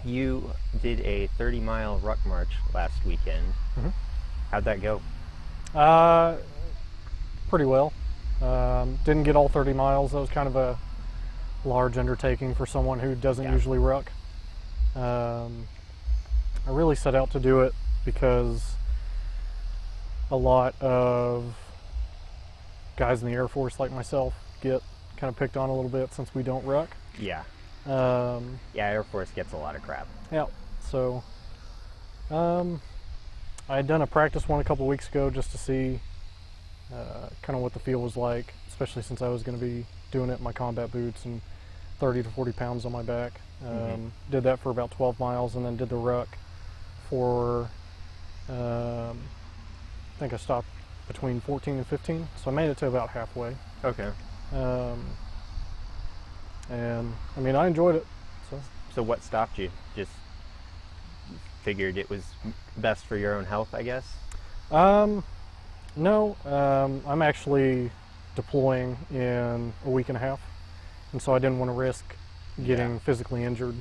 You did a 30-mile ruck march last weekend. Mhm. How'd that go? Uh, Pretty well. Didn't get all 30 miles. That was kind of a large undertaking for someone who doesn't Yeah. usually ruck. I really set out to do it because a lot of guys in the Air Force like myself get kind of picked on a little bit since we don't ruck. Yeah. Um, Yeah, Air Force gets a lot of crap. yeah, so I had done a practice one a couple weeks ago just to see kind of what the feel was like, especially since I was going to be doing it in my combat boots and 30 to 40 pounds on my back. Did that for about 12 miles and then did the ruck for, I think I stopped between 14 and 15, so I made it to about halfway. Okay. And I mean, I enjoyed it. So what stopped you? Just figured it was best for your own health, I guess? No, I'm actually deploying in a week and a half, and so I didn't want to risk getting physically injured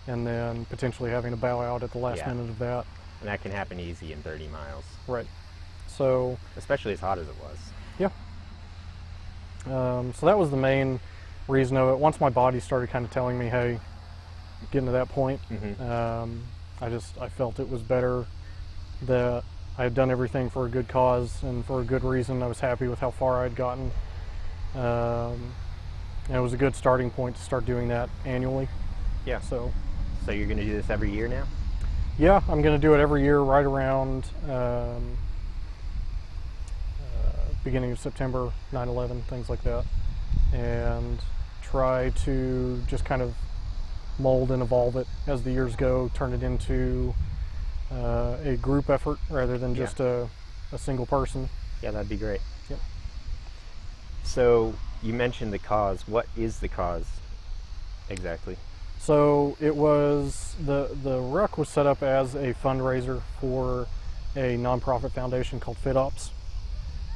and then potentially having to bow out at the last minute of that. And that can happen easy in 30 miles. Right. So, Especially as hot as it was. yeah. So that was the main reason of it. Once my body started kind of telling me, hey, getting to that point, I felt it was better that I had done everything for a good cause and for a good reason. I was happy with how far I'd gotten. And it was a good starting point to start doing that annually. Yeah. So you're going to do this every year now? yeah, I'm going to do it every year right around beginning of September, 9/11, things like that, and try to just kind of mold and evolve it as the years go, turn it into a group effort rather than just a single person. Yeah, that'd be great. Yep. So you mentioned the cause. What is the cause exactly? So it was the ruck was set up as a fundraiser for a nonprofit foundation called FitOps.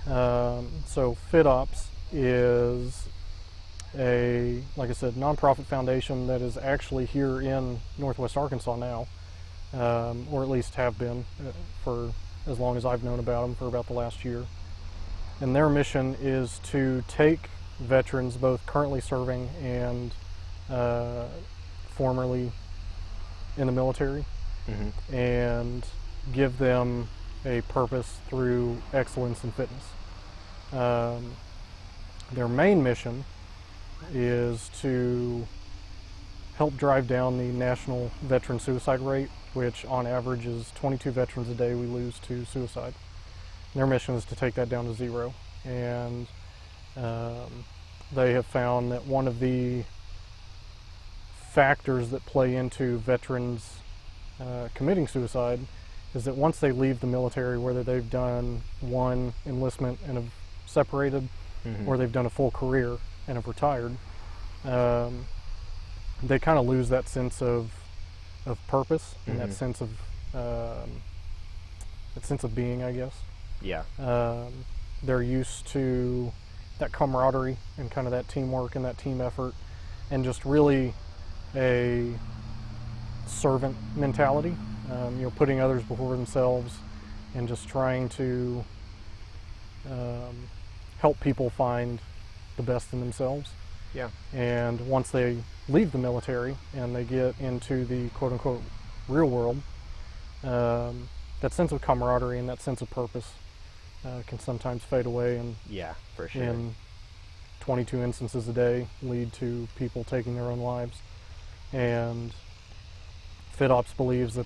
So FitOps is like I said, nonprofit foundation that is actually here in Northwest Arkansas now, or at least have been for as long as I've known about them, for about the last year. And their mission is to take veterans, both currently serving and formerly in the military, and give them a purpose through excellence in fitness. Their main mission is to help drive down the national veteran suicide rate, which on average is 22 veterans a day we lose to suicide. Their mission is to take that down to zero. And they have found that one of the factors that play into veterans committing suicide is that once they leave the military, whether they've done one enlistment and have separated, or they've done a full career and have retired, they kind of lose that sense of purpose and that sense of being, I guess. Yeah. They're used to that camaraderie and kind of that teamwork and that team effort, and just really a servant mentality, putting others before themselves and just trying to help people find the best in themselves. Yeah. And once they leave the military and they get into the quote-unquote real world, that sense of camaraderie and that sense of purpose can sometimes fade away, and Yeah, for sure. in 22 instances a day lead to people taking their own lives. And FitOps believes that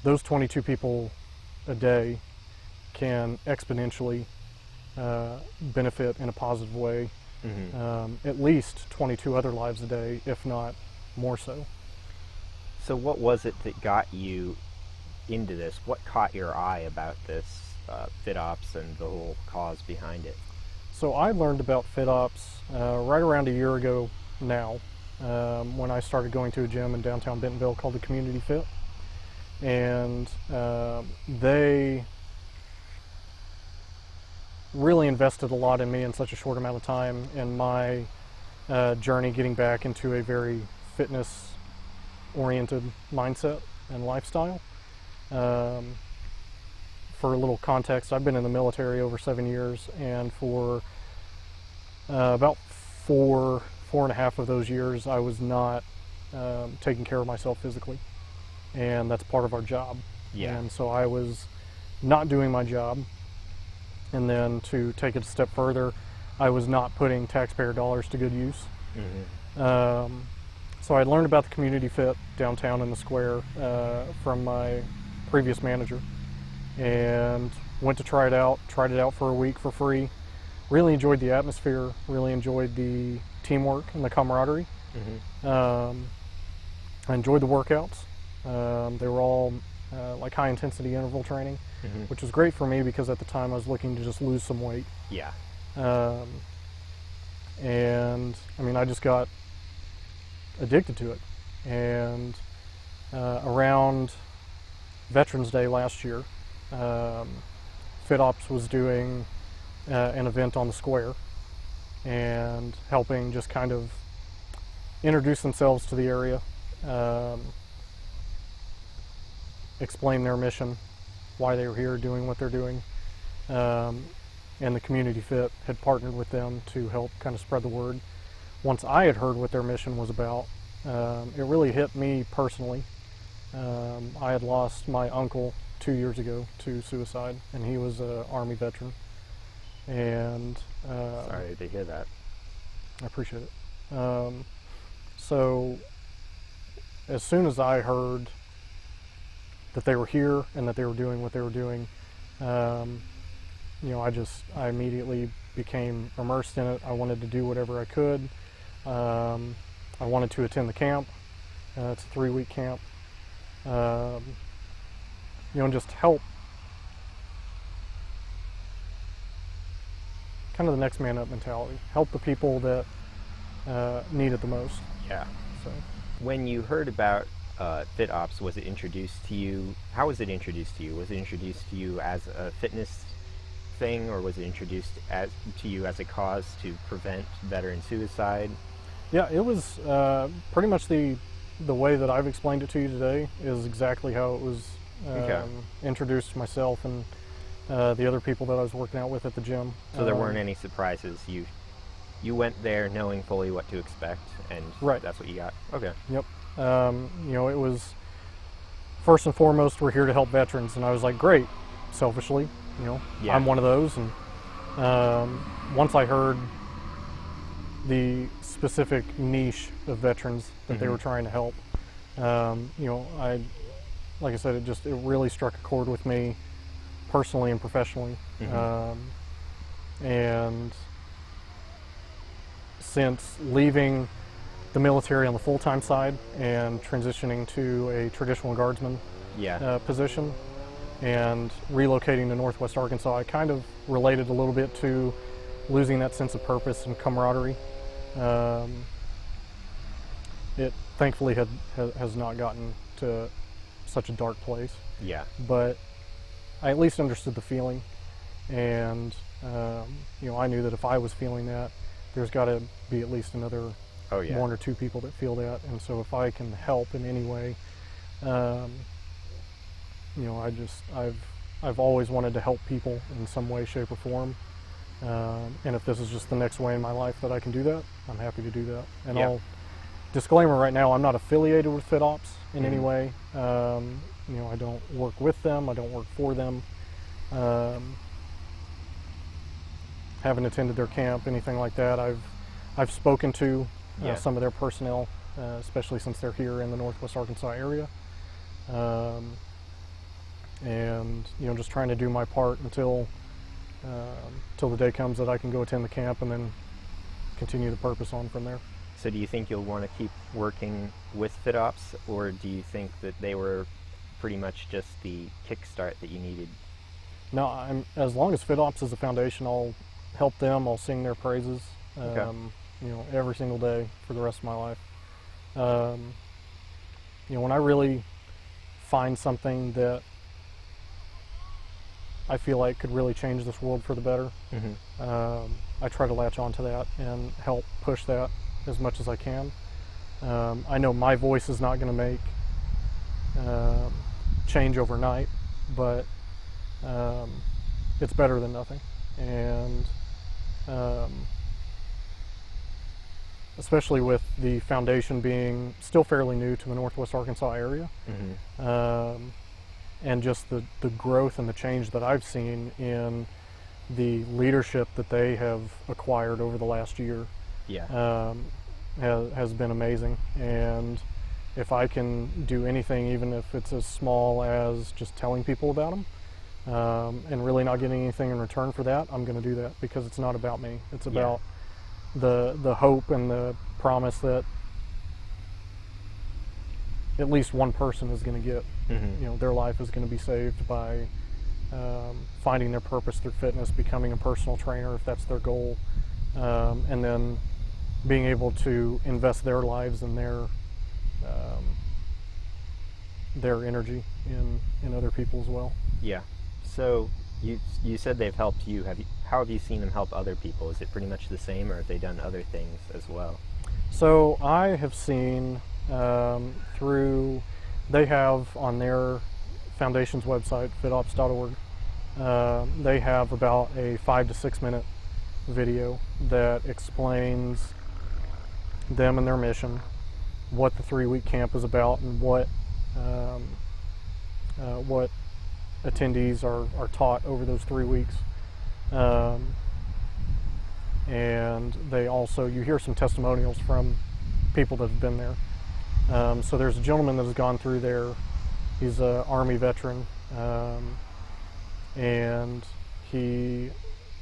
those 22 people a day can exponentially benefit in a positive way at least 22 other lives a day, if not more so. So what was it that got you into this? What caught your eye about this FitOps and the whole cause behind it? So I learned about FitOps right around a year ago now, when I started going to a gym in downtown Bentonville called the Community Fit. And they really invested a lot in me in such a short amount of time in my journey getting back into a very fitness oriented mindset and lifestyle. For a little context, I've been in the military over 7 years, and for about four and a half of those years, I was not taking care of myself physically, and that's part of our job. Yeah. And so I was not doing my job, and then to take it a step further, I was not putting taxpayer dollars to good use. So I learned about the community fit downtown in the square from my previous manager, and went to try it out. Tried it out for a week for free. Really enjoyed the atmosphere. Really enjoyed the teamwork and the camaraderie. I enjoyed the workouts. They were all like high intensity interval training, which was great for me because at the time I was looking to just lose some weight. Yeah. And I mean, I just got addicted to it. And around Veterans Day last year, FitOps was doing an event on the square and helping just kind of introduce themselves to the area, explain their mission, why they were here doing what they're doing. And the Community Fit had partnered with them to help kind of spread the word. Once I had heard what their mission was about, it really hit me personally. I had lost my uncle 2 years ago to suicide, and he was an Army veteran. And Sorry to hear that. I appreciate it. So as soon as I heard that they were here and that they were doing what they were doing, I immediately became immersed in it. I wanted to do whatever I could. I wanted to attend the camp. It's a 3-week camp. And just help kind of the next man up mentality. Help the people that need it the most. Yeah. So When you heard about FitOps, was it introduced to you? How was it introduced to you? Was it introduced to you as a fitness thing, or was it introduced to you as a cause to prevent veteran suicide? yeah, it was pretty much the way that I've explained it to you today is exactly how it was introduced to myself and the other people that I was working out with at the gym. So there weren't any surprises. You went there knowing fully what to expect, and Right. that's what you got. Okay. Yep. It was first and foremost, we're here to help veterans, and I was like, great. Selfishly, Yeah. I'm one of those. And once I heard the specific niche of veterans that they were trying to help, like I said, it really struck a chord with me personally and professionally. And since leaving the military on the full-time side and transitioning to a traditional guardsman Yeah. position and relocating to Northwest Arkansas, I kind of related a little bit to losing that sense of purpose and camaraderie. It thankfully has not gotten to such a dark place, Yeah. but I at least understood the feeling, and I knew that if I was feeling that, there's got to be at least another Oh yeah. 1 or 2 people that feel that. And so if I can help in any way, I've always wanted to help people in some way, shape, or form. And if this is just the next way in my life that I can do that, I'm happy to do that. And Yeah. I'll disclaimer right now, I'm not affiliated with FitOps in any way. I don't work with them. I don't work for them. Haven't attended their camp, anything like that. I've spoken to Yeah. some of their personnel, especially since they're here in the Northwest Arkansas area. And just trying to do my part until the day comes that I can go attend the camp and then continue the purpose on from there. So do you think you'll want to keep working with FitOps, or do you think that they were pretty much just the kickstart that you needed? No, as long as FitOps is a foundation, I'll help them. I'll sing their praises, every single day for the rest of my life. When I really find something that I feel like could really change this world for the better, I try to latch onto that and help push that as much as I can. I know my voice is not going to make change overnight, but it's better than nothing. And especially with the foundation being still fairly new to the Northwest Arkansas area, and just the growth and the change that I've seen in the leadership that they have acquired over the last year Yeah. has been amazing. And if I can do anything, even if it's as small as just telling people about them, and really not getting anything in return for that, I'm going to do that, because it's not about me. It's about the hope and the promise that at least one person is going to get, their life is going to be saved by finding their purpose through fitness, becoming a personal trainer if that's their goal, and then being able to invest their lives and their energy in other people as well. Yeah. So you said they've helped you. How have you seen them help other people? Is it pretty much the same, or have they done other things as well? So I have seen they have on their foundation's website, fitops.org, they have about a 5 to 6 minute video that explains them and their mission, what the 3-week camp is about, and what attendees are taught over those 3 weeks. And they also, you hear some testimonials from people that have been there. So there's a gentleman that has gone through there. He's an Army veteran, and he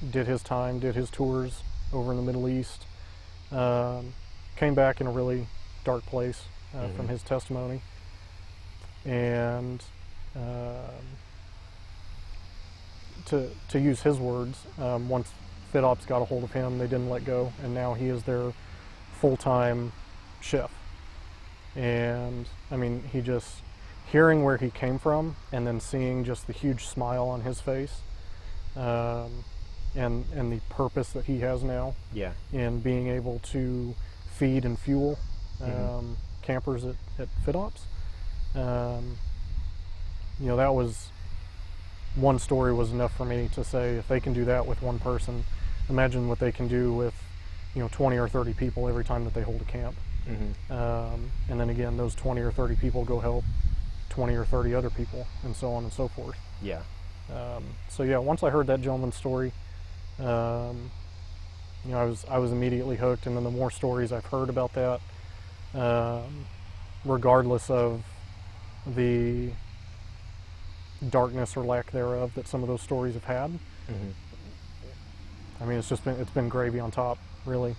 did his time, did his tours over in the Middle East, came back in a really dark place from his testimony, and to use his words, once FitOps got a hold of him, they didn't let go, and now he is their full-time chef. And I mean, he just, hearing where he came from and then seeing just the huge smile on his face, and the purpose that he has now in being able to feed and fuel campers at FitOps. That was, one story was enough for me to say, if they can do that with one person, imagine what they can do with 20 or 30 people every time that they hold a camp. And then again, those 20 or 30 people go help 20 or 30 other people, and so on and so forth. Yeah. So yeah, once I heard that gentleman's story, I was immediately hooked. And then the more stories I've heard about that, regardless of the darkness or lack thereof that some of those stories have had, I mean, it's been gravy on top, really,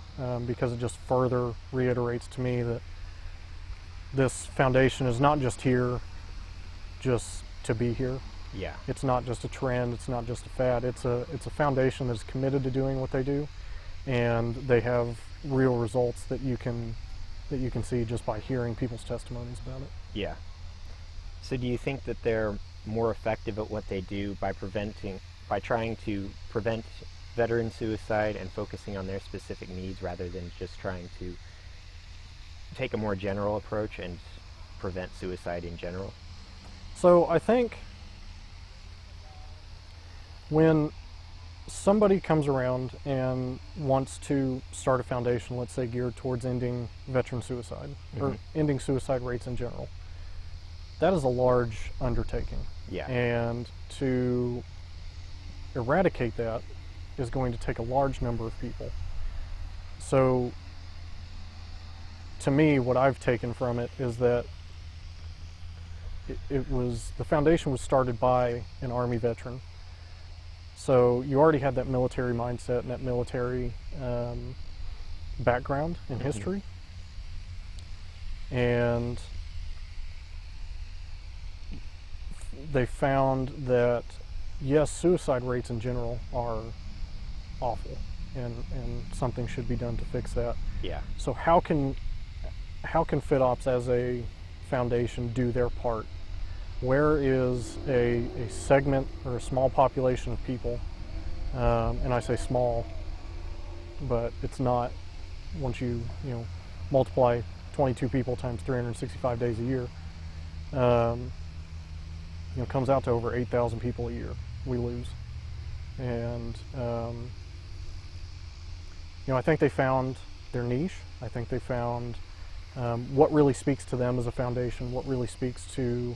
because it just further reiterates to me that this foundation is not just here just to be here. Yeah. It's not just a trend, it's not just a fad. It's a foundation that's committed to doing what they do, and they have real results that you can see just by hearing people's testimonies about it. Yeah. So do you think that they're more effective at what they do by trying to prevent veteran suicide and focusing on their specific needs, rather than just trying to take a more general approach and prevent suicide in general? So I think when somebody comes around and wants to start a foundation, let's say geared towards ending veteran suicide, or ending suicide rates in general, that is a large undertaking. Yeah. And to eradicate that is going to take a large number of people. So to me, what I've taken from it is that the foundation was started by an Army veteran. So you already had that military mindset and that military background in history. And they found that, yes, suicide rates in general are awful, and something should be done to fix that. Yeah. So how can FitOps as a foundation do their part? Where is a segment or a small population of people, and I say small, but it's not, once you multiply 22 people times 365 days a year, um, comes out to over 8,000 people a year we lose. And, I think they found their niche. I think they found what really speaks to them as a foundation, what really speaks to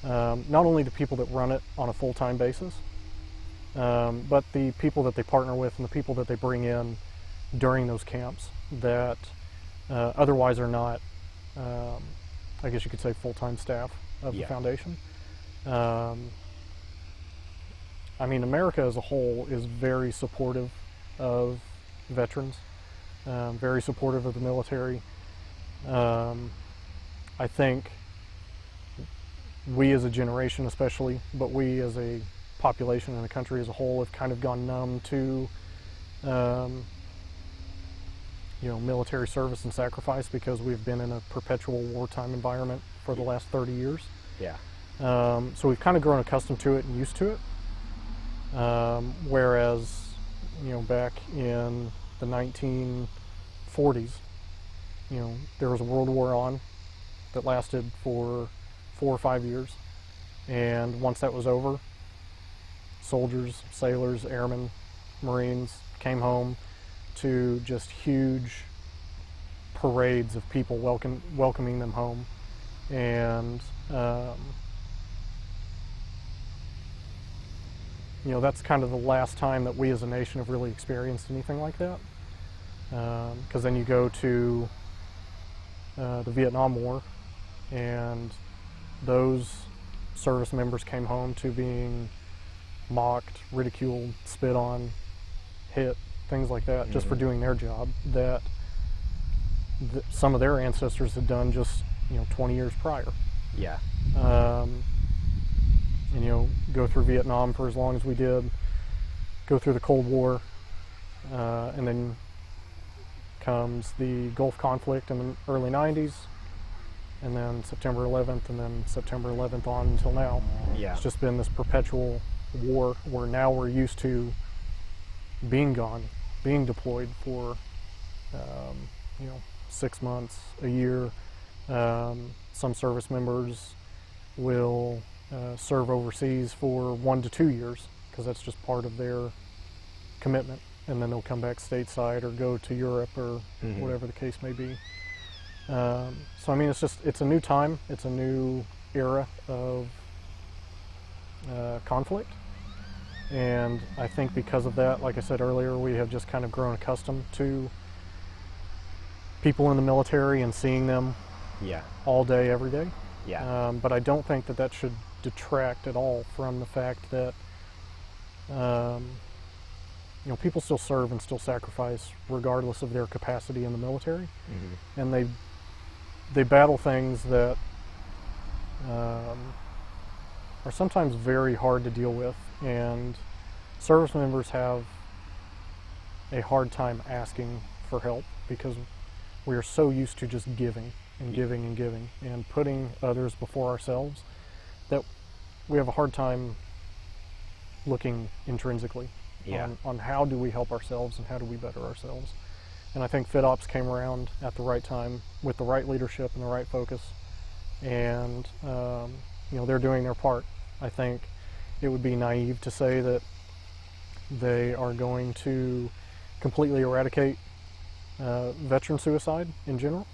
not only the people that run it on a full-time basis, but the people that they partner with and the people that they bring in during those camps that otherwise are not, I guess you could say, full-time staff of the foundation. I mean, America as a whole is very supportive of veterans, very supportive of the military. I think we as a generation especially, but we as a population and a country as a whole have kind of gone numb to military service and sacrifice because we've been in a perpetual wartime environment for the last 30 years. Yeah. So we've kind of grown accustomed to it and used to it. Whereas, back in the 1940s, there was a World War on that lasted for 4 or 5 years. And once that was over, soldiers, sailors, airmen, Marines came home to just huge parades of people welcoming them home. And that's kind of the last time that we as a nation have really experienced anything like that. Because then you go to the Vietnam War, and those service members came home to being mocked, ridiculed, spit on, hit, things like that, just for doing their job that some of their ancestors had done just 20 years prior. Yeah. And go through Vietnam for as long as we did, go through the Cold War, and then comes the Gulf conflict in the early 90s, and then September 11th, and then September 11th on until now. Yeah. It's just been this perpetual war where now we're used to being gone, being deployed for 6 months, a year. Some service members will serve overseas for 1 to 2 years because that's just part of their commitment, and then they'll come back stateside or go to Europe or whatever the case may be. So I mean, it's a new time, it's a new era of conflict, and I think because of that, like I said earlier, we have just kind of grown accustomed to people in the military and seeing them all day, every day. Yeah. But I don't think that should detract at all from the fact that people still serve and still sacrifice regardless of their capacity in the military, and they battle things that are sometimes very hard to deal with, and service members have a hard time asking for help because we are so used to just giving and giving and giving and putting others before ourselves that we have a hard time looking intrinsically on how do we help ourselves and how do we better ourselves. And I think FitOps came around at the right time with the right leadership and the right focus, and they're doing their part. I think it would be naive to say that they are going to completely eradicate veteran suicide in general,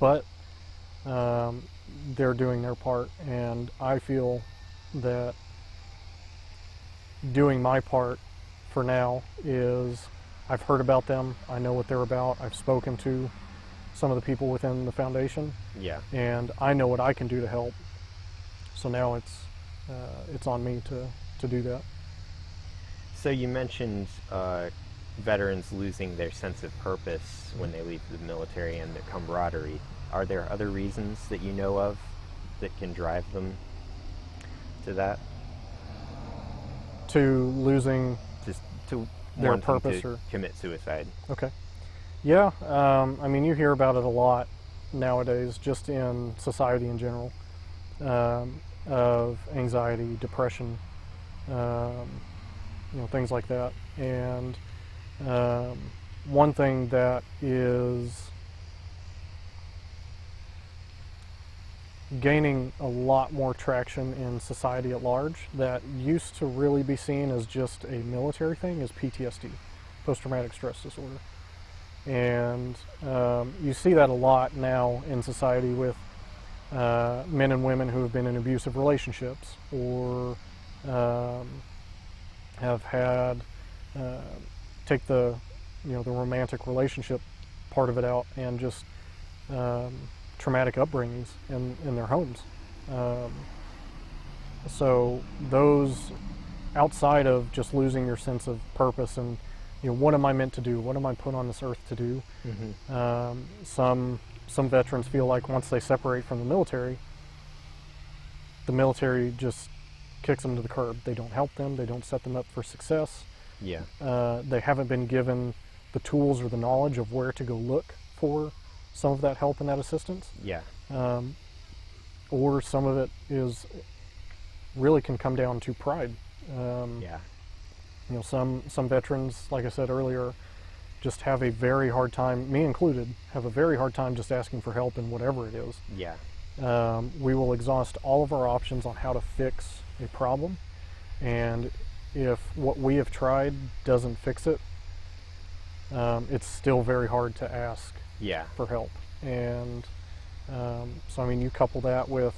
but they're doing their part, and I feel that doing my part for now is I've heard about them, I know what they're about, I've spoken to some of the people within the foundation, and I know what I can do to help. So now it's on me to do that. So you mentioned veterans losing their sense of purpose when they leave the military and their camaraderie. Are there other reasons that you know of that can drive them to that? To losing Just to their wanting purpose to or commit suicide? Okay. Yeah, I mean, you hear about it a lot nowadays, just in society in general, of anxiety, depression, things like that. And one thing that is gaining a lot more traction in society at large that used to really be seen as just a military thing is PTSD, post-traumatic stress disorder. And you see that a lot now in society with men and women who have been in abusive relationships or have had, take the romantic relationship part of it out, and just traumatic upbringings in their homes. So those, outside of just losing your sense of purpose and what am I meant to do? What am I put on this earth to do? Mm-hmm. Some veterans feel like once they separate from the military just kicks them to the curb. They don't help them. They don't set them up for success. Yeah. They haven't been given the tools or the knowledge of where to go look for some of that help and that assistance. Yeah. Or some of it really can come down to pride. Yeah. Some veterans, like I said earlier, just have a very hard time, me included, have a very hard time just asking for help in whatever it is. Yeah. We will exhaust all of our options on how to fix a problem, and if what we have tried doesn't fix it, it's still very hard to ask Yeah. for help. And so, I mean, you couple that with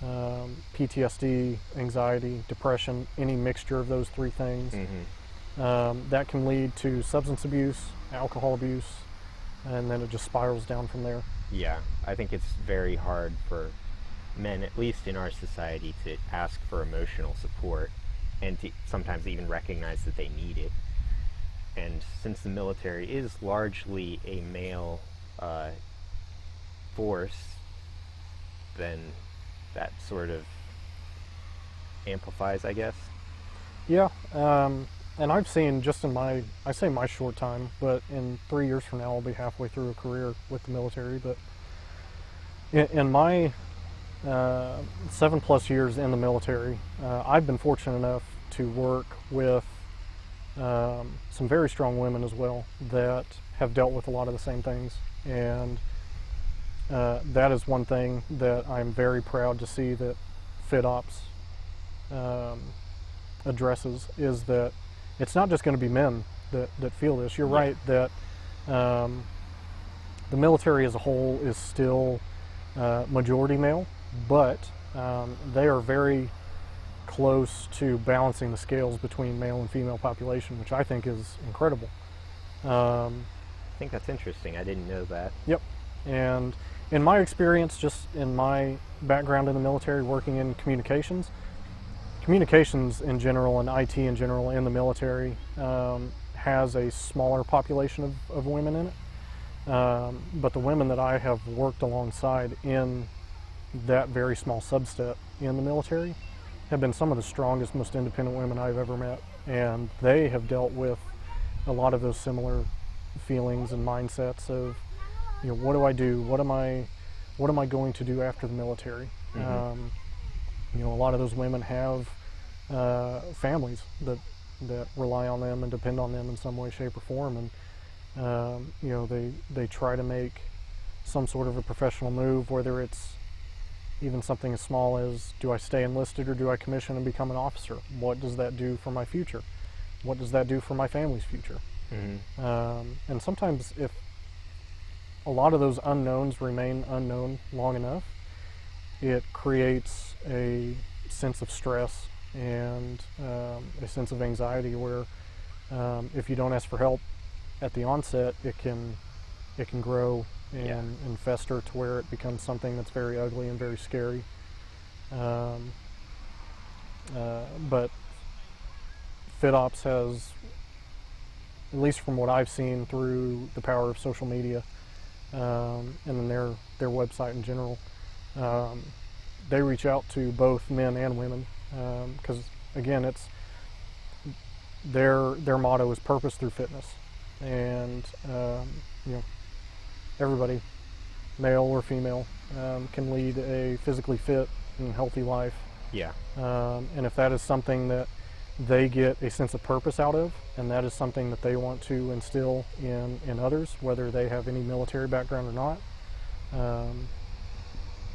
PTSD, anxiety, depression, any mixture of those three things, that can lead to substance abuse, alcohol abuse, and then it just spirals down from there. Yeah. I think it's very hard for men, at least in our society, to ask for emotional support and to sometimes even recognize that they need it. And since the military is largely a male force, then that sort of amplifies, I guess. Yeah, and I've seen just in my short time, but in 3 years from now I'll be halfway through a career with the military. But in my 7+ years in the military, I've been fortunate enough to work with some very strong women as well that have dealt with a lot of the same things, and that is one thing that I'm very proud to see that FitOps addresses, is that it's not just going to be men that feel this. You're right that the military as a whole is still majority male, but they are very close to balancing the scales between male and female population, which I think is incredible. I think that's interesting. I didn't know that. Yep. And in my experience, just in my background in the military, working in communications in general and IT in general in the military has a smaller population of women in it. But the women that I have worked alongside in that very small subset in the military have been some of the strongest, most independent women I've ever met. And they have dealt with a lot of those similar feelings and mindsets of, what do I do? What am I going to do after the military? A lot of those women have families that rely on them and depend on them in some way, shape, or form, and they try to make some sort of a professional move, whether it's even something as small as, do I stay enlisted or do I commission and become an officer? What does that do for my future? What does that do for my family's future? And sometimes if a lot of those unknowns remain unknown long enough, it creates a sense of stress and a sense of anxiety where if you don't ask for help at the onset, it can grow and fester to where it becomes something that's very ugly and very scary. But FitOps has, at least from what I've seen through the power of social media and then their website in general, they reach out to both men and women because again, it's their motto is purpose through fitness, and everybody, male or female, can lead a physically fit and healthy life. Yeah. And if that is something that they get a sense of purpose out of, and that is something that they want to instill in others, whether they have any military background or not,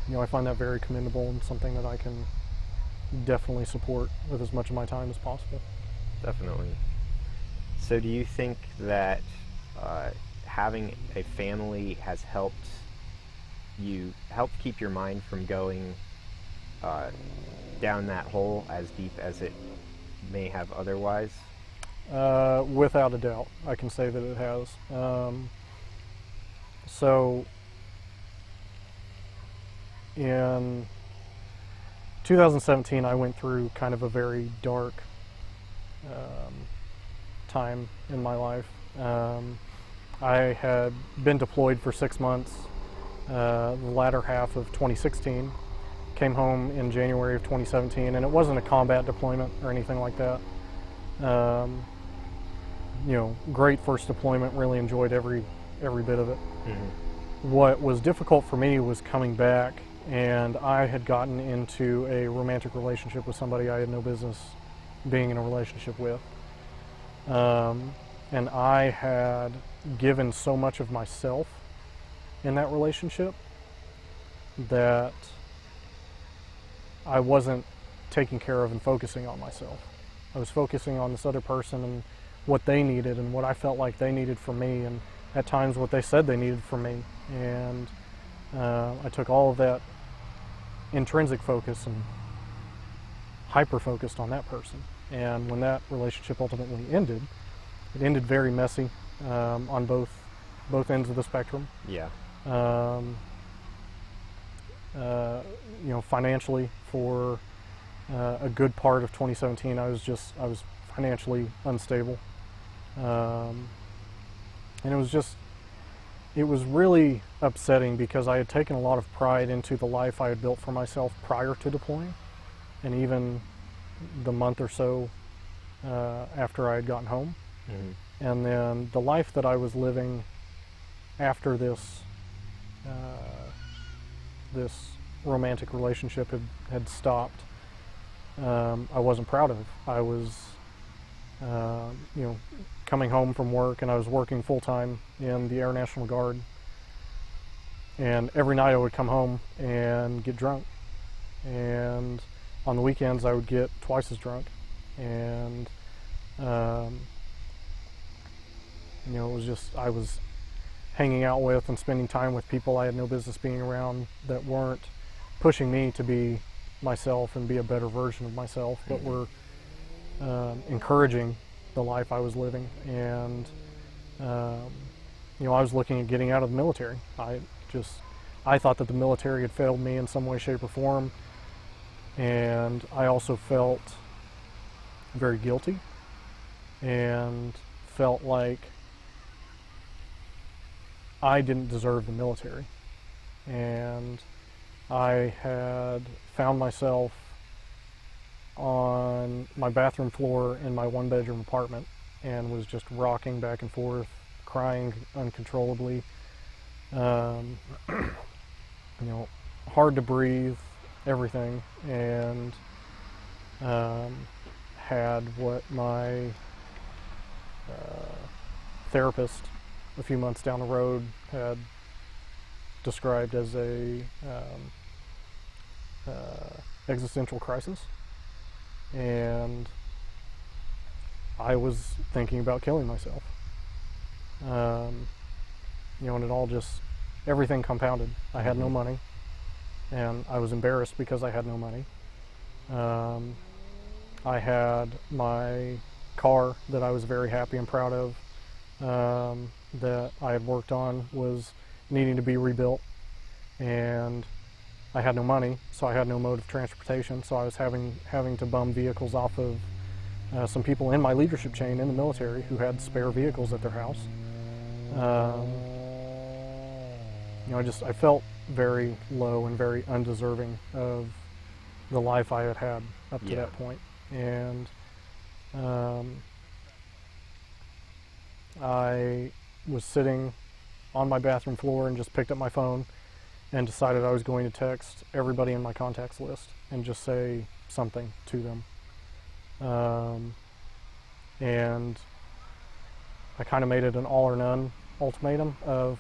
I find that very commendable and something that I can definitely support with as much of my time as possible. Definitely. So, do you think that uh, having a family has helped keep your mind from going uh, down that hole as deep as it may have otherwise? Without a doubt, I can say that it has. So, in 2017, I went through kind of a very dark um, time in my life. I had been deployed for 6 months, the latter half of 2016. Came home in January of 2017, and it wasn't a combat deployment or anything like that. Um, Great first deployment. Really enjoyed every bit of it. Mm-hmm. What was difficult for me was coming back, and I had gotten into a romantic relationship with somebody I had no business being in a relationship with. And I had given so much of myself in that relationship that I wasn't taking care of and focusing on myself. I was focusing on this other person and what they needed and what I felt like they needed from me, and at times what they said they needed from me. And I took all of that intrinsic focus and hyper focused on that person. And when that relationship ultimately ended, it ended very messy on both ends of the spectrum. Yeah. Financially, for a good part of 2017, I was financially unstable, and it was really upsetting because I had taken a lot of pride into the life I had built for myself prior to deploying, and even the month or so after I had gotten home. Mm-hmm. And then the life that I was living after this romantic relationship had stopped, I wasn't proud of. I was, coming home from work, and I was working full time in the Air National Guard. And every night I would come home and get drunk, and on the weekends I would get twice as drunk. And it was just, I was hanging out with and spending time with people I had no business being around, that weren't pushing me to be myself and be a better version of myself, but were encouraging the life I was living. And I was looking at getting out of the military. I thought that the military had failed me in some way, shape, or form, and I also felt very guilty and felt like I didn't deserve the military. And I had found myself on my bathroom floor in my one-bedroom apartment and was just rocking back and forth, crying uncontrollably. Hard to breathe, everything, and had what my therapist a few months down the road had described as a existential crisis. And I was thinking about killing myself. And it all just, everything compounded. I had no money, and I was embarrassed because I had no money. I had my car that I was very happy and proud of, that I had worked on, was needing to be rebuilt, and I had no money, so I had no mode of transportation, so I was having to bum vehicles off of some people in my leadership chain in the military who had spare vehicles at their house. I felt very low and very undeserving of the life I had had up to that point. And I was sitting on my bathroom floor and just picked up my phone and decided I was going to text everybody in my contacts list and just say something to them. And I kind of made it an all or none ultimatum of,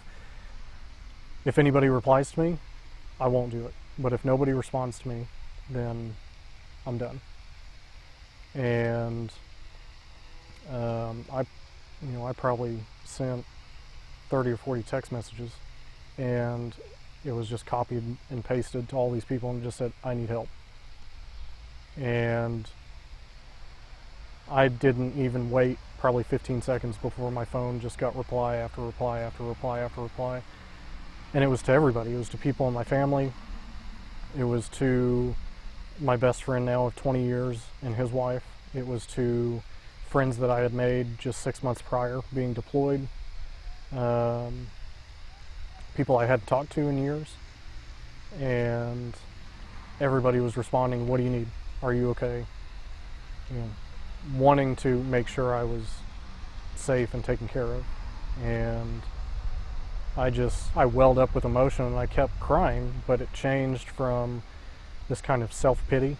if anybody replies to me, I won't do it. but if nobody responds to me, then I'm done. And I probably sent 30 or 40 text messages, and it was just copied and pasted to all these people and just said, I need help. And I didn't even wait probably 15 seconds before my phone just got reply after reply after reply after reply. And it was to everybody. It was to people in my family. It was to my best friend now of 20 years and his wife. It was to friends that I had made just 6 months prior being deployed. People I hadn't talked to in years. And everybody was responding, what do you need? Are you okay? Wanting to make sure I was safe and taken care of. And I welled up with emotion and I kept crying, but it changed from this kind of self-pity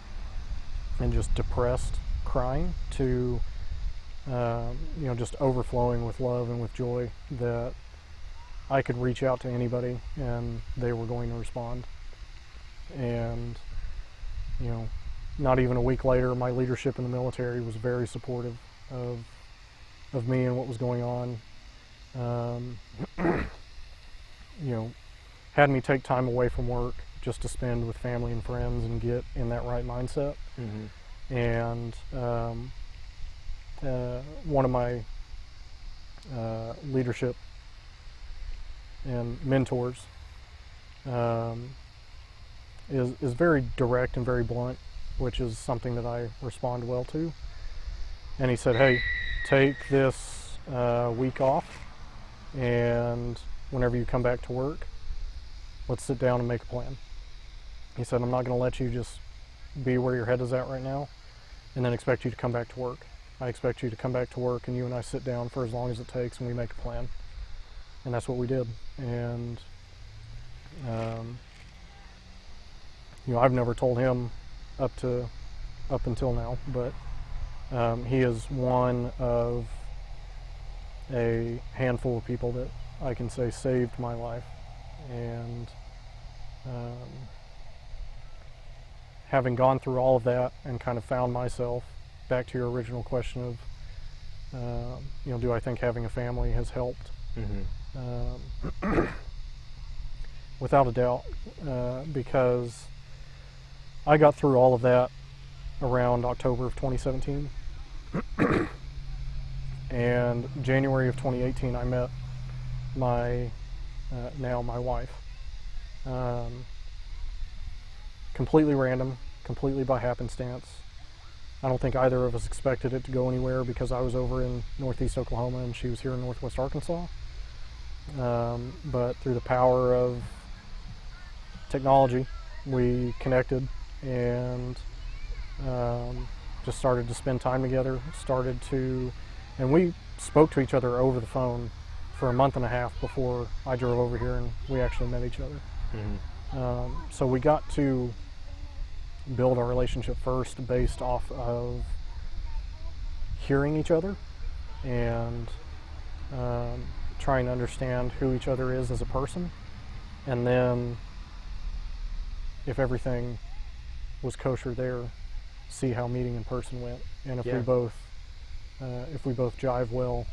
and just depressed crying to just overflowing with love and with joy that I could reach out to anybody and they were going to respond. And not even a week later, my leadership in the military was very supportive of me and what was going on. Had me take time away from work just to spend with family and friends and get in that right mindset. Mm-hmm. And one of my leadership and mentors is very direct and very blunt, which is something that I respond well to. And he said, hey, take this week off, and whenever you come back to work, let's sit down and make a plan. He said, I'm not going to let you just be where your head is at right now and then expect you to come back to work. I expect you to come back to work and you and I sit down for as long as it takes and we make a plan. And that's what we did. And I've never told him up until now, but he is one of a handful of people that I can say saved my life. And having gone through all of that and kind of found myself, back to your original question of, do I think having a family has helped? Mm-hmm. Without a doubt, because I got through all of that around October of 2017. And January of 2018, I met my wife. Completely random, completely by happenstance. I don't think either of us expected it to go anywhere because I was over in northeast Oklahoma and she was here in northwest Arkansas. But through the power of technology, we connected and just started to spend time together, and we spoke to each other over the phone for a month and a half before I drove over here and we actually met each other. Mm-hmm. So we got to build our relationship first based off of hearing each other and trying to understand who each other is as a person, and then if everything was kosher there, see how meeting in person went, and if we both jive well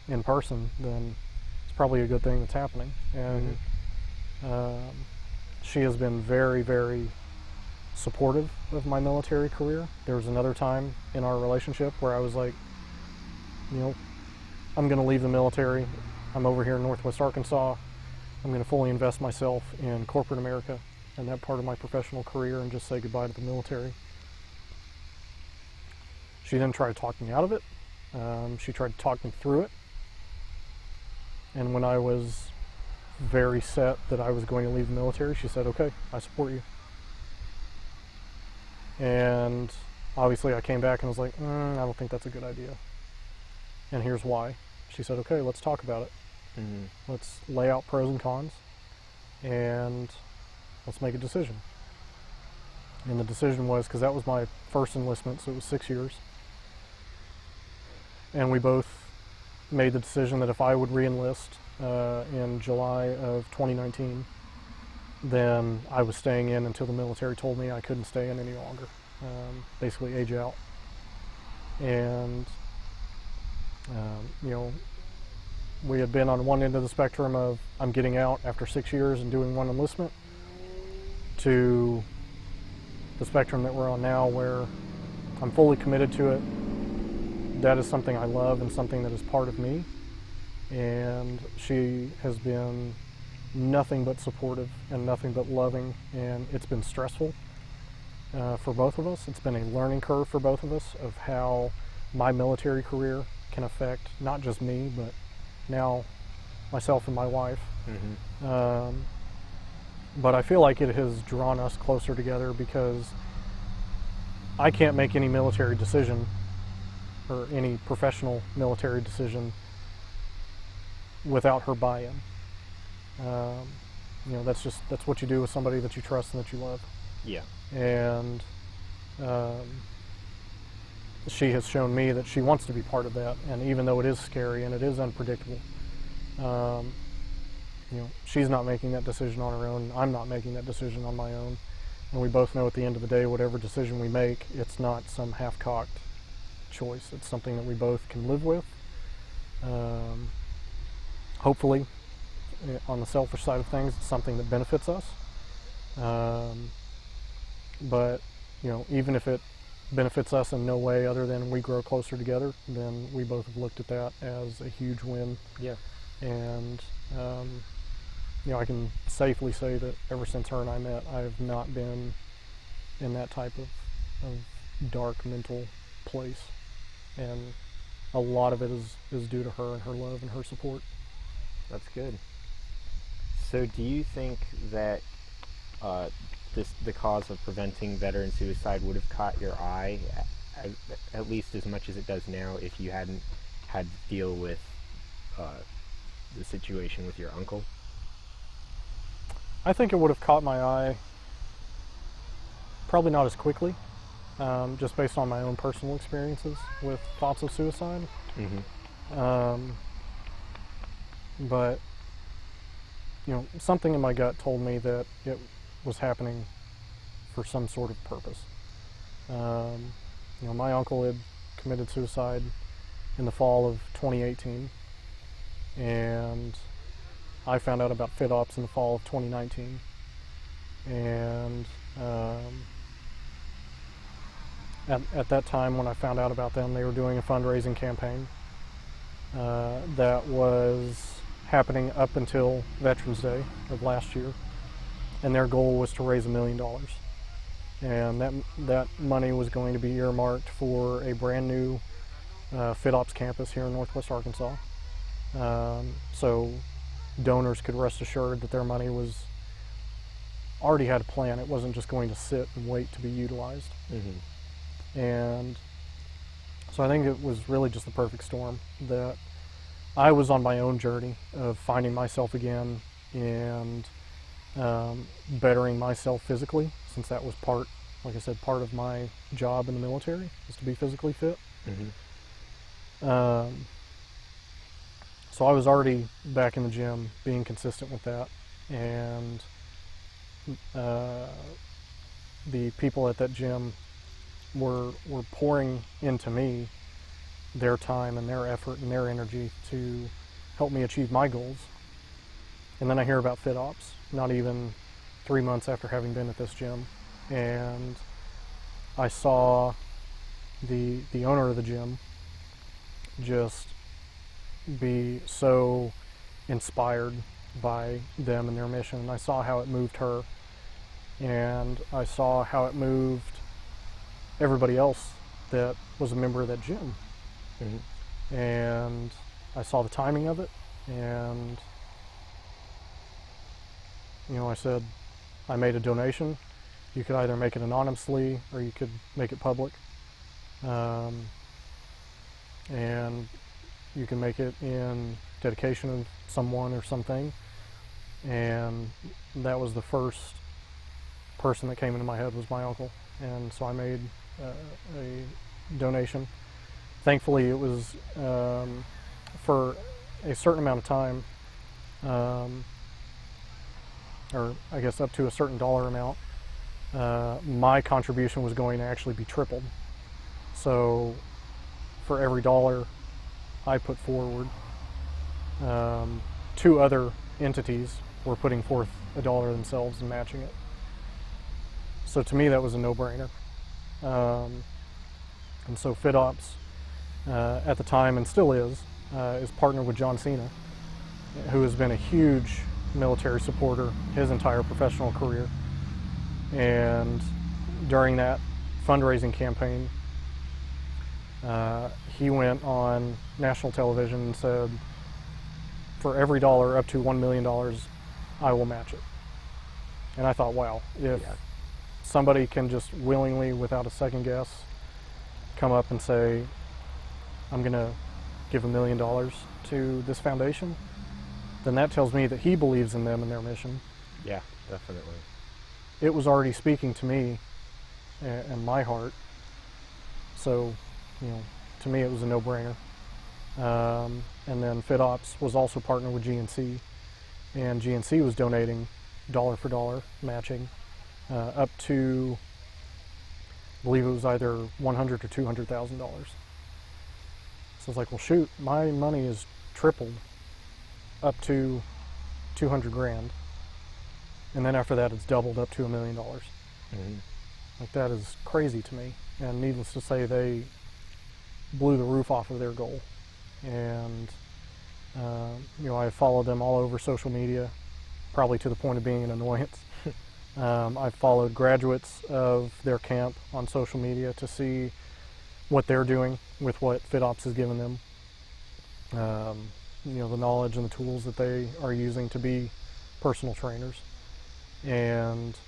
in person, then it's probably a good thing that's happening. And she has been very, very supportive of my military career. There was another time in our relationship where I was like, I'm going to leave the military. I'm over here in northwest Arkansas. I'm going to fully invest myself in corporate America and that part of my professional career and just say goodbye to the military. She then tried to talk me out of it. She tried to talk me through it. And when I was very set that I was going to leave the military, she said, okay, I support you. And obviously I came back and was like, I don't think that's a good idea. And here's why. She said, okay, let's talk about it. Mm-hmm. Let's lay out pros and cons and let's make a decision. And the decision was, because that was my first enlistment, so it was 6 years. And we both made the decision that if I would re-enlist in July of 2019, then I was staying in until the military told me I couldn't stay in any longer. Basically, age out. And you know, we had been on one end of the spectrum of I'm getting out after 6 years and doing one enlistment, to the spectrum that we're on now, where I'm fully committed to it. That is something I love and something that is part of me. And she has been nothing but supportive and nothing but loving, and it's been stressful for both of us. It's been a learning curve for both of us of how my military career can affect not just me, but now myself and my wife. But I feel like it has drawn us closer together, because I can't make any military decision or any professional military decision without her buy-in. You know, that's what you do with somebody that you trust and that you love. Yeah. And she has shown me that she wants to be part of that, and even though it is scary and it is unpredictable, you know, she's not making that decision on her own. I'm not making that decision on my own, and we both know at the end of the day, whatever decision we make, it's not some half-cocked choice. It's something that we both can live with. Hopefully, on the selfish side of things, it's something that benefits us. But you know, even if it benefits us in no way other than we grow closer together, then we both have looked at that as a huge win. Yeah. And you know, I can safely say that ever since her and I met, I have not been in that type of dark mental place, and a lot of it is due to her and her love and her support. That's good. So do you think that the cause of preventing veteran suicide would have caught your eye at least as much as it does now if you hadn't had to deal with the situation with your uncle? I think it would have caught my eye, probably not as quickly, just based on my own personal experiences with thoughts of suicide. But you know, something in my gut told me that it was happening for some sort of purpose. You know, my uncle had committed suicide in the fall of 2018, and I found out about FitOps in the fall of 2019. And at that time, when I found out about them, they were doing a fundraising campaign that was happening up until Veterans Day of last year, and their goal was to raise $1 million. And that money was going to be earmarked for a brand new FitOps campus here in Northwest Arkansas. So donors could rest assured that their money was already had a plan. It wasn't just going to sit and wait to be utilized. And so I think it was really just the perfect storm that I was on my own journey of finding myself again and bettering myself physically, since that was part, like I said, part of my job in the military, is to be physically fit. So I was already back in the gym, being consistent with that, and the people at that gym were pouring into me their time and their effort and their energy to help me achieve my goals. And then I hear about FitOps, not even 3 months after having been at this gym, and I saw the owner of the gym just be so inspired by them and their mission. And I saw how it moved her, and I saw how it moved everybody else that was a member of that gym. And I saw the timing of it, and you know, I said, I made a donation. You could either make it anonymously or you could make it public, and you can make it in dedication of someone or something. And that was the first person that came into my head, was my uncle. And so I made a donation. Thankfully, it was for a certain amount of time. or I guess up to a certain dollar amount, my contribution was going to actually be tripled. So for every dollar I put forward, two other entities were putting forth a dollar themselves and matching it. So to me, that was a no-brainer. And so FitOps, at the time and still is partnered with John Cena, who has been a huge military supporter his entire professional career. And during that fundraising campaign, he went on national television and said, for every dollar up to $1 million, I will match it. And I thought, wow, if somebody can just willingly, without a second guess, come up and say, I'm going to give $1 million to this foundation, then that tells me that he believes in them and their mission. Yeah, definitely. It was already speaking to me and my heart. So, to me it was a no-brainer. And then FitOps was also partnered with GNC, and GNC was donating dollar for dollar matching up to, I believe it was either $100,000 or $200,000. So I was like, well, shoot, my money is tripled up to 200 grand, and then after that it's doubled up to $1 million. Mm-hmm. Like, that is crazy to me, and needless to say, they blew the roof off of their goal. And I followed them all over social media, probably to the point of being an annoyance. I've followed graduates of their camp on social media to see what they're doing with what FitOps has given them. The knowledge and the tools that they are using to be personal trainers. And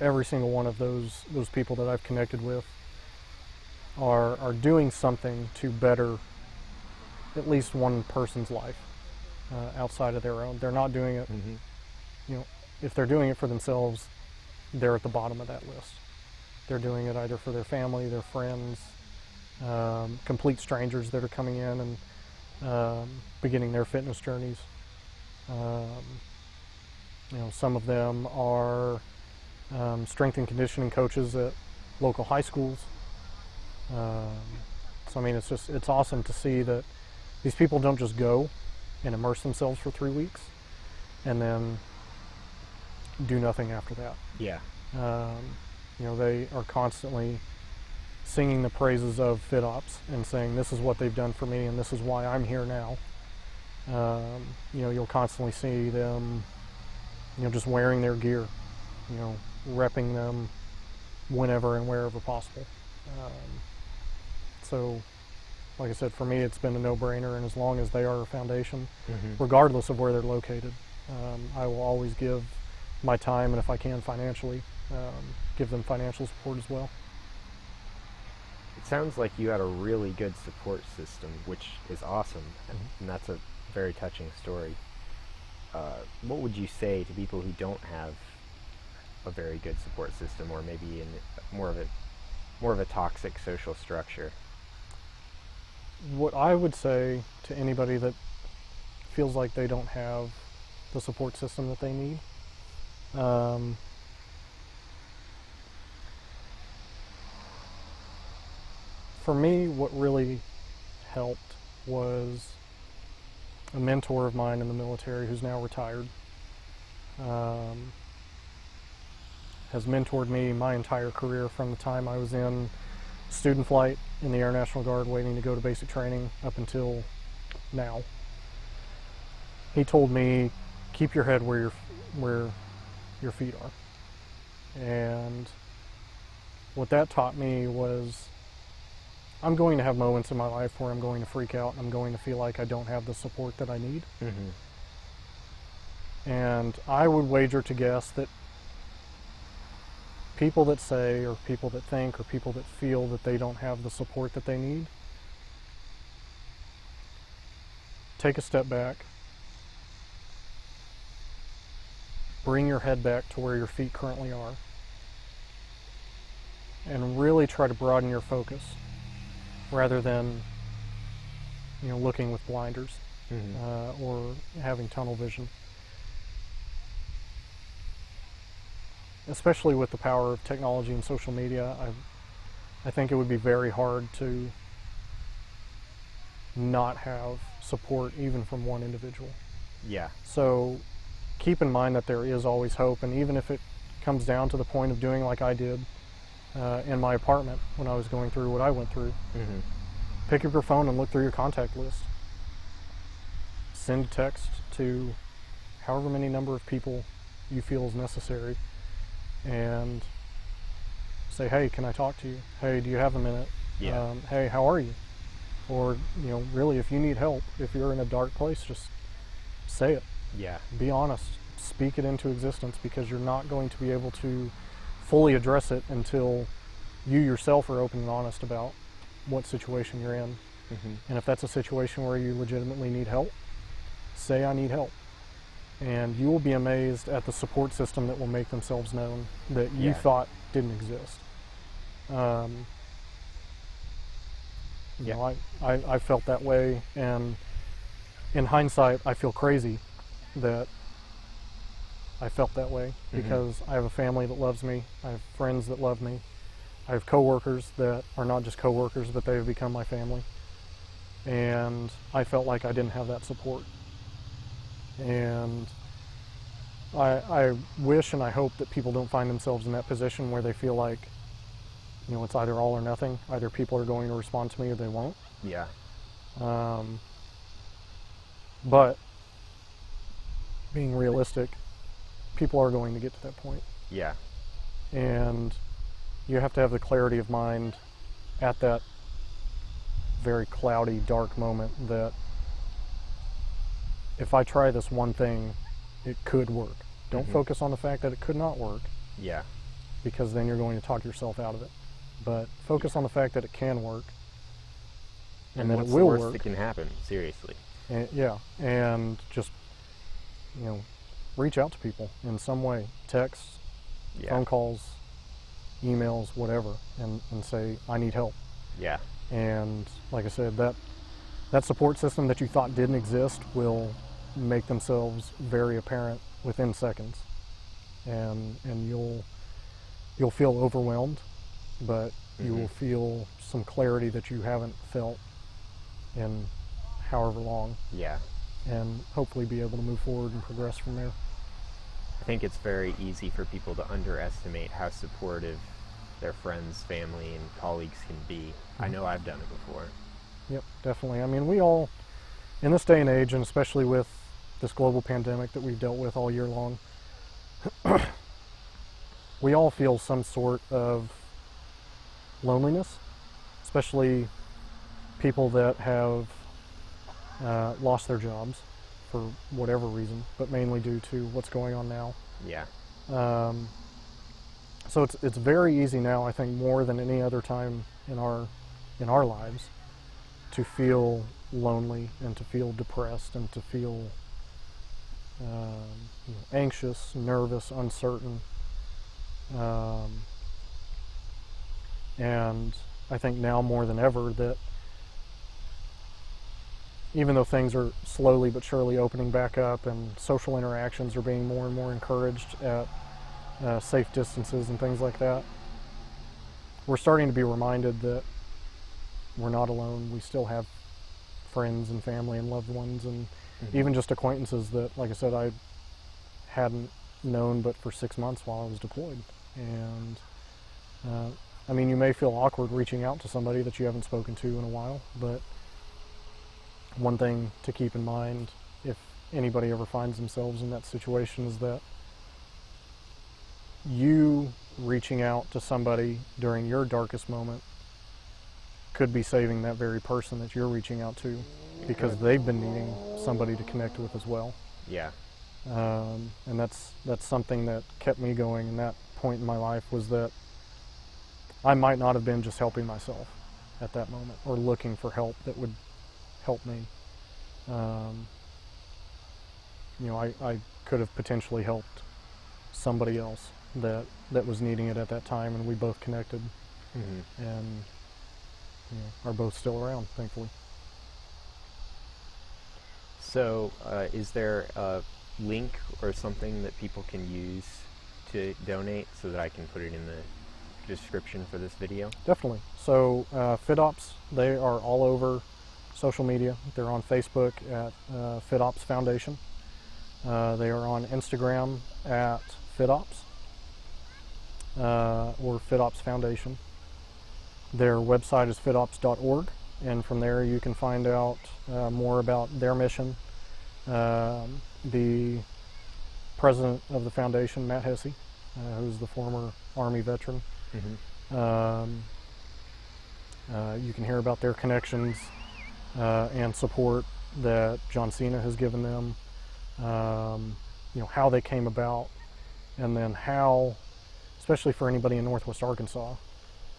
every single one of those people that I've connected with are doing something to better at least one person's life outside of their own. They're not doing it, if they're doing it for themselves, they're at the bottom of that list. They're doing it either for their family, their friends, complete strangers that are coming in and beginning their fitness journeys. Some of them are strength and conditioning coaches at local high schools. So I mean, it's awesome to see that these people don't just go and immerse themselves for 3 weeks and then do nothing after that. Yeah. They are constantly singing the praises of FitOps and saying, this is what they've done for me and this is why I'm here now. You'll constantly see them, just wearing their gear, repping them whenever and wherever possible. So, like I said, for me, it's been a no-brainer, and as long as they are a foundation, regardless of where they're located, I will always give my time, and if I can financially, give them financial support as well. It sounds like you had a really good support system, which is awesome, and that's a very touching story. What would you say to people who don't have a very good support system, or maybe in more of a toxic social structure? What I would say to anybody that feels like they don't have the support system that they need, for me, what really helped was a mentor of mine in the military who's now retired. Has mentored me my entire career from the time I was in student flight in the Air National Guard waiting to go to basic training up until now. He told me, keep your head where your feet are. And what that taught me was, I'm going to have moments in my life where I'm going to freak out and I'm going to feel like I don't have the support that I need. And I would wager to guess that people that say, or people that think, or people that feel that they don't have the support that they need, take a step back, bring your head back to where your feet currently are, and really try to broaden your focus rather than looking with blinders or having tunnel vision. especially with the power of technology and social media, I think it would be very hard to not have support even from one individual. Yeah. So keep in mind that there is always hope, and even if it comes down to the point of doing like I did in my apartment when I was going through what I went through, Mm-hmm. pick up your phone and look through your contact list. Send text to however many number of people you feel is necessary, and say, hey, can I talk to you? Hey, do you have a minute? Yeah. Hey, how are you? Or, really, if you need help, if you're in a dark place, just say it. Yeah. Be honest. Speak it into existence, because you're not going to be able to fully address it until you yourself are open and honest about what situation you're in. Mm-hmm. And if that's a situation where you legitimately need help, say, I need help. And you will be amazed at the support system that will make themselves known that you Yeah. thought didn't exist. I felt that way, and in hindsight, I feel crazy that I felt that way, because I have a family that loves me, I have friends that love me, I have coworkers that are not just coworkers, but they have become my family, and I felt like I didn't have that support. And I wish and I hope that people don't find themselves in that position where they feel like, it's either all or nothing. Either people are going to respond to me or they won't. Yeah. But being realistic, people are going to get to that point. Yeah. And you have to have the clarity of mind at that very cloudy, dark moment that if I try this one thing, it could work. Don't focus on the fact that it could not work, Yeah. because then you're going to talk yourself out of it. But focus on the fact that it can work, and that it what's will the worst work. that can happen? Seriously. And just reach out to people in some way, texts, Yeah. phone calls, emails, whatever, and say, I need help. Yeah. And like I said, that support system that you thought didn't exist will make themselves very apparent within seconds, and you'll feel overwhelmed, but you will feel some clarity that you haven't felt in however long, Yeah. and hopefully be able to move forward and progress from there. I think it's very easy for people to underestimate how supportive their friends, family, and colleagues can be. I know I've done it before. Yep, definitely. I mean, we all, in this day and age, and especially with this global pandemic that we've dealt with all year long, we all feel some sort of loneliness, especially people that have lost their jobs for whatever reason, but mainly due to what's going on now. Yeah. So it's very easy now, I think, more than any other time in our lives, to feel lonely and to feel depressed and to feel anxious, nervous, uncertain. And I think now more than ever that even though things are slowly but surely opening back up and social interactions are being more and more encouraged at safe distances and things like that, we're starting to be reminded that we're not alone. We still have friends and family and loved ones, and even just acquaintances that, like I said, I hadn't known but for 6 months while I was deployed. And I mean, you may feel awkward reaching out to somebody that you haven't spoken to in a while, but one thing to keep in mind if anybody ever finds themselves in that situation is that you reaching out to somebody during your darkest moment could be saving that very person that you're reaching out to, because they've been needing somebody to connect with as well. Yeah. And that's something that kept me going in that point in my life, was that I might not have been just helping myself at that moment or looking for help that would help me. I could have potentially helped somebody else that was needing it at that time, and we both connected, and are both still around, thankfully. So, is there a link or something that people can use to donate so that I can put it in the description for this video? Definitely. So FitOps, they are all over social media. They're on Facebook at FitOps Foundation. They are on Instagram at FitOps or FitOps Foundation. Their website is fitops.org, and from there you can find out more about their mission. The president of the foundation, Matt Hesse, who's the former Army veteran. Mm-hmm. You can hear about their connections and support that John Cena has given them, how they came about, and then how, especially for anybody in Northwest Arkansas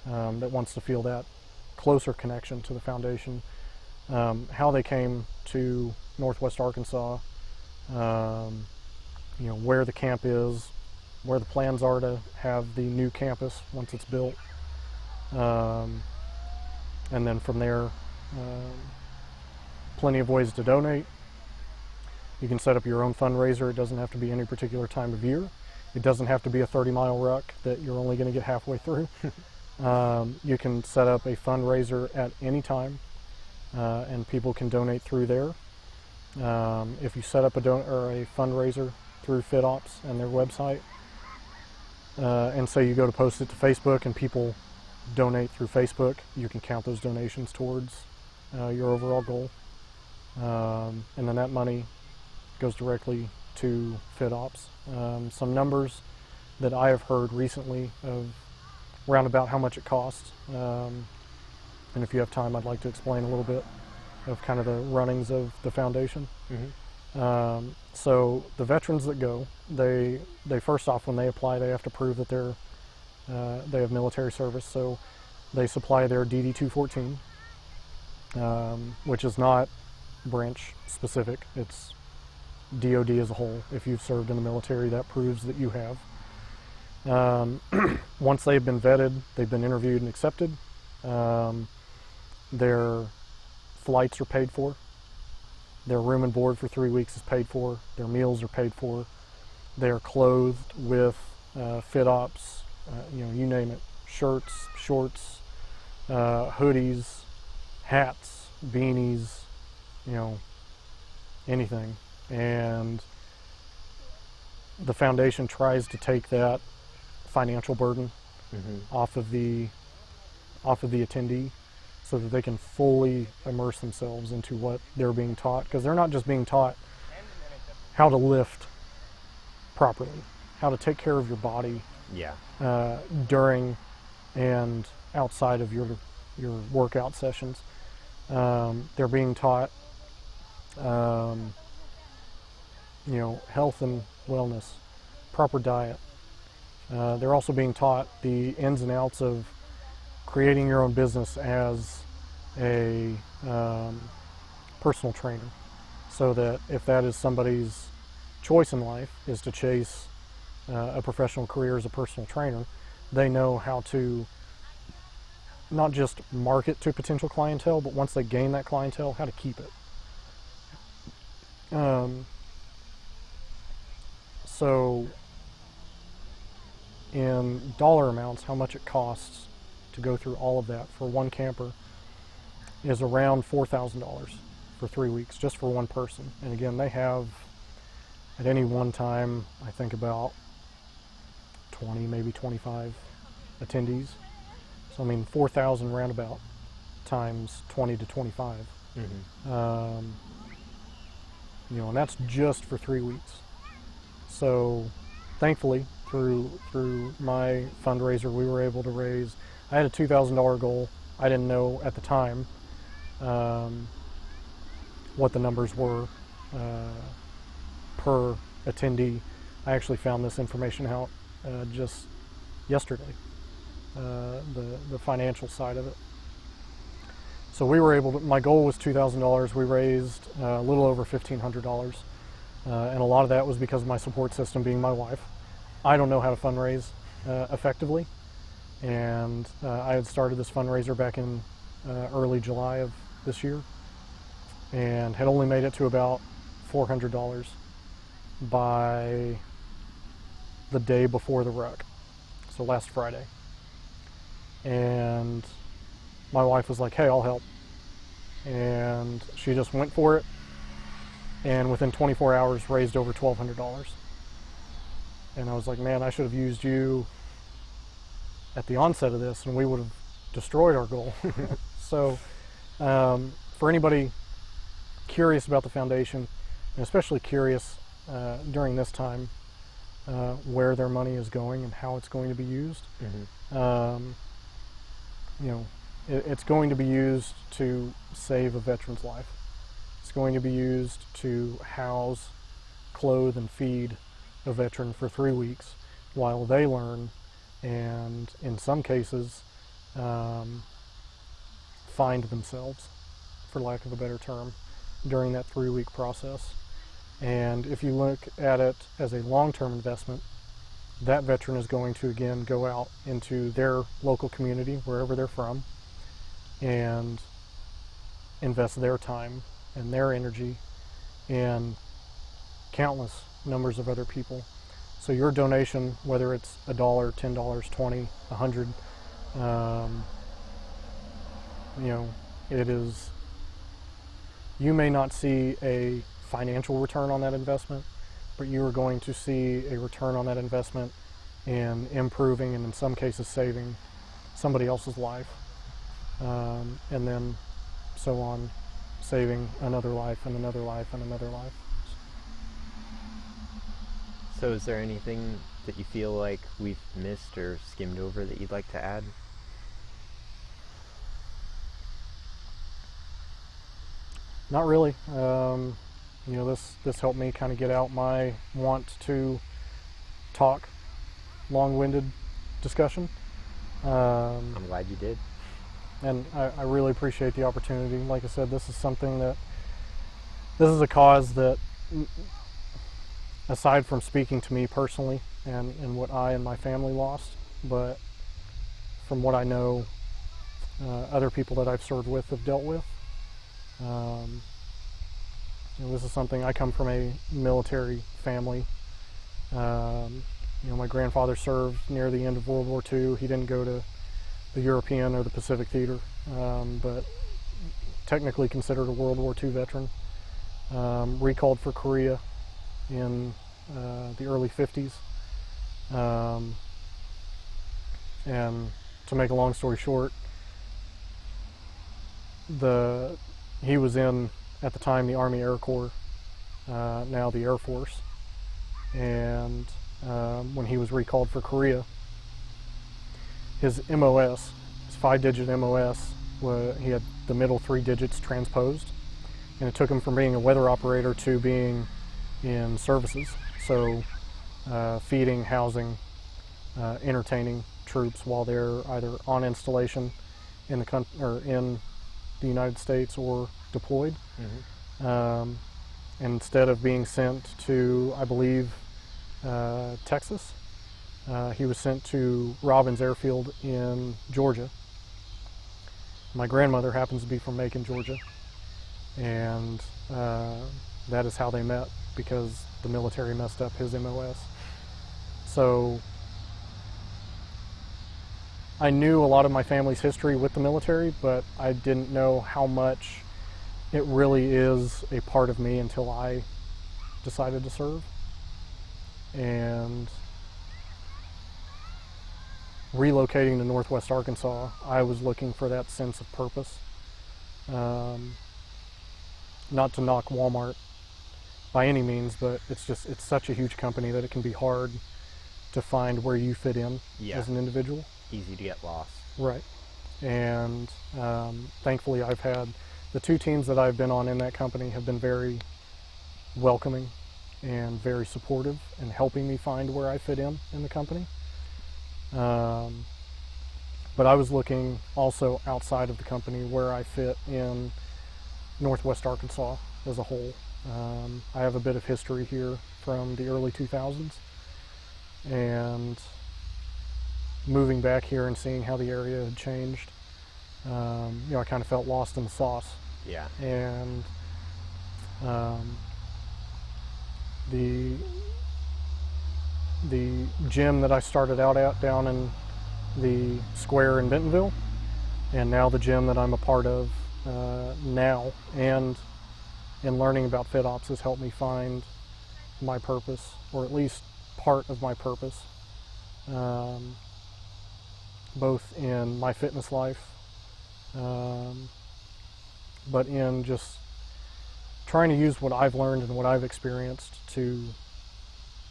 that wants to feel that closer connection to the foundation, how they came to Northwest Arkansas, where the camp is, where the plans are to have the new campus once it's built, and then from there, plenty of ways to donate. You can set up your own fundraiser. It doesn't have to be any particular time of year. It doesn't have to be a 30-mile ruck that you're only going to get halfway through. You can set up a fundraiser at any time, and people can donate through there. If you set up a fundraiser through FitOps and their website, and say you go to post it to Facebook and people donate through Facebook, you can count those donations towards your overall goal. And then that money goes directly to FitOps. Some numbers that I have heard recently of round about how much it costs. And if you have time, I'd like to explain a little bit of kind of the runnings of the foundation. Mm-hmm. So the veterans that go, they first off, when they apply, they have to prove that they have military service. So they supply their DD-214, which is not branch specific. It's DOD as a whole. If you've served in the military, that proves that you have. Once they've been vetted, they've been interviewed and accepted, their flights are paid for. Their room and board for 3 weeks is paid for. Their meals are paid for. They are clothed with FitOps, you name it, shirts, shorts, hoodies, hats, beanies, anything. And the foundation tries to take that financial burden Mm-hmm. off of the attendee, so that they can fully immerse themselves into what they're being taught, because they're not just being taught how to lift properly, how to take care of your body Yeah. during and outside of your workout sessions. They're being taught health and wellness, proper diet. They're also being taught the ins and outs of creating your own business as a personal trainer, so that if that is somebody's choice in life, is to chase a professional career as a personal trainer, they know how to not just market to potential clientele, but once they gain that clientele, how to keep it. So in dollar amounts, how much it costs to go through all of that for one camper is around $4,000 for 3 weeks, just for one person. And again, they have at any one time, I think about 20, maybe 25 attendees. So I mean, 4,000 roundabout times 20 to 25. Mm-hmm. And that's just for 3 weeks. So thankfully, through my fundraiser, we were able to raise, I had a $2,000 goal. I didn't know at the time what the numbers were per attendee. I actually found this information out just yesterday, the financial side of it. So we were able to, my goal was $2,000. We raised a little over $1,500. And a lot of that was because of my support system being my wife. I don't know how to fundraise effectively. And I had started this fundraiser back in early July of this year, and had only made it to about $400 by the day before the ruck, so last Friday. And my wife was like, hey, I'll help. And she just went for it, and within 24 hours raised over $1,200. And I was like, man, I should have used you at the onset of this and we would have destroyed our goal. So for anybody curious about the foundation, and especially curious during this time where their money is going and how it's going to be used, you know, it's going to be used to save a veteran's life. It's going to be used to house, clothe, and feed a veteran for 3 weeks while they learn, and in some cases find themselves, for lack of a better term, during that 3-week process. And if you look at it as a long-term investment, that veteran is going to again go out into their local community, wherever they're from, and invest their time and their energy in countless numbers of other people. So your donation, whether it's $1, $10, $20, $100, you know, it is, you may not see a financial return on that investment, but you are going to see a return on that investment in improving and in some cases saving somebody else's life, and then so on, saving another life and another life and another life. So is there anything that you feel like we've missed or skimmed over that you'd like to add? Not really. You know, this helped me kind of get out my want to talk, long-winded discussion. I'm glad you did. And I really appreciate the opportunity. Like I said, this is a cause that, aside from speaking to me personally and what I and my family lost, but from what I know, other people that I've served with have dealt with. You know, this is something, I come from a military family. You know, my grandfather served near the end of World War II. He didn't go to the European or the Pacific Theater, but technically considered a World War II veteran. Recalled for Korea in the early 50s. And to make a long story short, he was in, at the time, the Army Air Corps, now the Air Force. And when he was recalled for Korea, his MOS, his 5-digit MOS, he had the middle 3 digits transposed, and it took him from being a weather operator to being in services. So feeding, housing, entertaining troops while they're either on installation in the United States or deployed. And instead of being sent to, I believe, Texas, he was sent to Robins Airfield in Georgia. My grandmother happens to be from Macon, Georgia, and that is how they met, because the military messed up his MOS. So I knew a lot of my family's history with the military, but I didn't know how much it really is a part of me until I decided to serve. And relocating to Northwest Arkansas, I was looking for that sense of purpose. Not to knock Walmart by any means, but it's such a huge company that it can be hard to find where you fit in as an individual. Easy to get lost. Right. And thankfully I've had, the 2 teams that I've been on in that company have been very welcoming and very supportive in helping me find where I fit in the company. But I was looking also outside of the company where I fit in Northwest Arkansas as a whole. I have a bit of history here from the early 2000s, and moving back here and seeing how the area had changed, you know, I kind of felt lost in the sauce. Yeah. And the gym that I started out at down in the square in Bentonville, and now the gym that I'm a part of now, and in learning about FitOps has helped me find my purpose, or at least part of my purpose, both in my fitness life, but in just trying to use what I've learned and what I've experienced to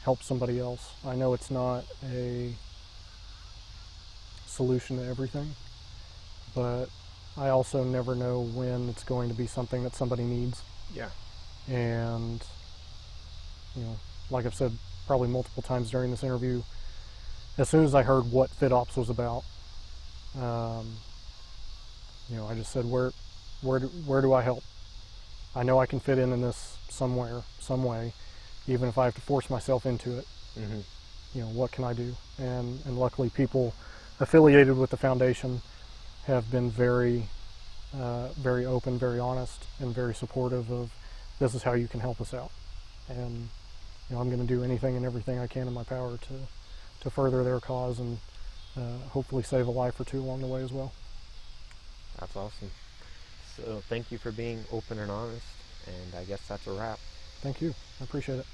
help somebody else. I know it's not a solution to everything, but I also never know when it's going to be something that somebody needs. Yeah. And, you know, like I've said probably multiple times during this interview, as soon as I heard what FitOps was about, you know, I just said, where do I help? I know I can fit in this somewhere, some way, even if I have to force myself into it. Mm-hmm. You know, what can I do? And luckily people affiliated with the foundation have been very open, very honest, and very supportive of this is how you can help us out. And you know, I'm going to do anything and everything I can in my power to further their cause and hopefully save a life or two along the way as well. That's awesome. So thank you for being open and honest, and I guess that's a wrap. Thank you. I appreciate it.